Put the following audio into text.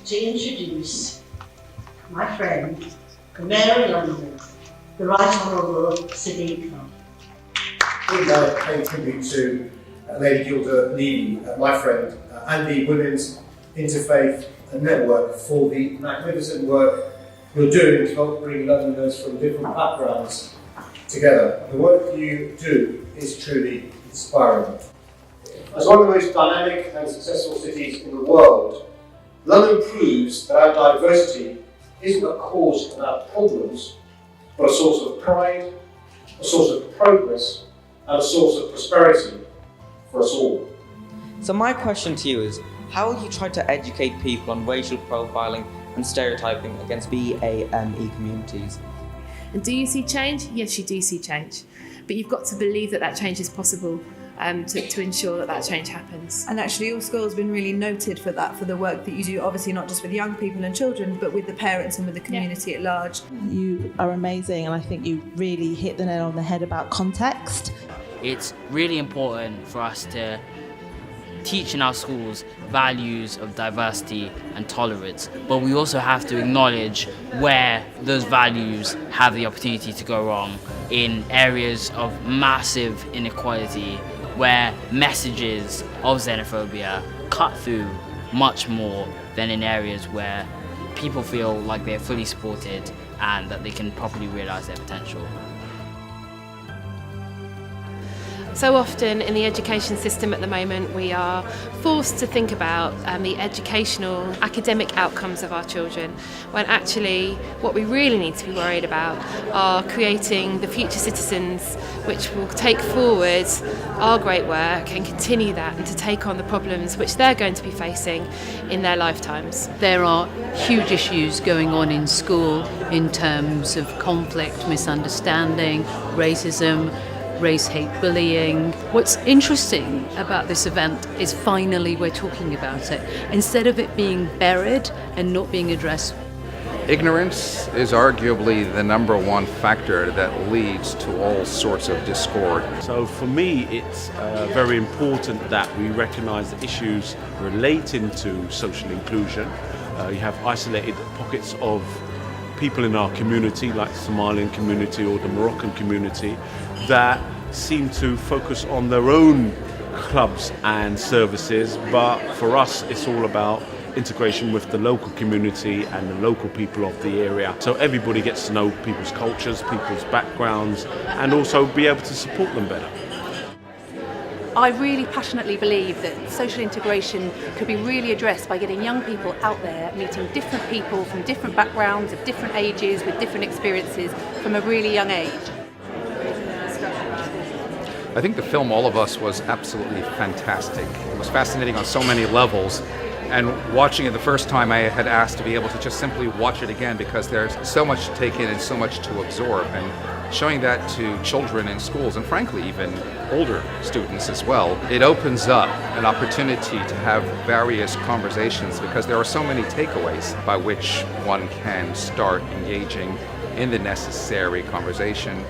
to introduce my friend, the Mayor of London, the Right Honourable Sadiq Khan. We'd like to pay tribute to Lady Gilda, Levy, my friend, and the Women's Interfaith Network for the magnificent work you're doing to help bring Londoners from different backgrounds together. The work you do is truly inspiring. As one of the most dynamic and successful cities in the world, London proves that our diversity isn't a cause of our problems, but a source of pride, a source of progress, and a source of prosperity for us all. So my question to you is, how will you try to educate people on racial profiling and stereotyping against BAME communities? And do you see change? Yes, you do see change. But you've got to believe that that change is possible to ensure that that change happens. And actually your school has been really noted for that, for the work that you do, obviously not just with young people and children, but with the parents and with the community at large. You are amazing, and I think you really hit the nail on the head about context. It's really important for us to teach in our schools values of diversity and tolerance, but we also have to acknowledge where those values have the opportunity to go wrong in areas of massive inequality, where messages of xenophobia cut through much more than in areas where people feel like they're fully supported and that they can properly realise their potential. So often in the education system at the moment, we are forced to think about the educational, academic outcomes of our children, when actually what we really need to be worried about are creating the future citizens which will take forward our great work and continue that, and to take on the problems which they're going to be facing in their lifetimes. There are huge issues going on in school in terms of conflict, misunderstanding, racism, race-hate bullying. What's interesting about this event is finally we're talking about it, instead of it being buried and not being addressed. Ignorance is arguably the number one factor that leads to all sorts of discord. So for me, it's very important that we recognise the issues relating to social inclusion. You have isolated pockets of people in our community, like the Somalian community or the Moroccan community, that seem to focus on their own clubs and services, but for us it's all about integration with the local community and the local people of the area, so everybody gets to know people's cultures, people's backgrounds, and also be able to support them better. I really passionately believe that social integration could be really addressed by getting young people out there, meeting different people from different backgrounds, of different ages, with different experiences from a really young age. I think the film All of Us was absolutely fantastic. It was fascinating on so many levels, and watching it the first time I had asked to be able to just simply watch it again because there's so much to take in and so much to absorb, and showing that to children in schools, and frankly even older students as well, it opens up an opportunity to have various conversations because there are so many takeaways by which one can start engaging in the necessary conversation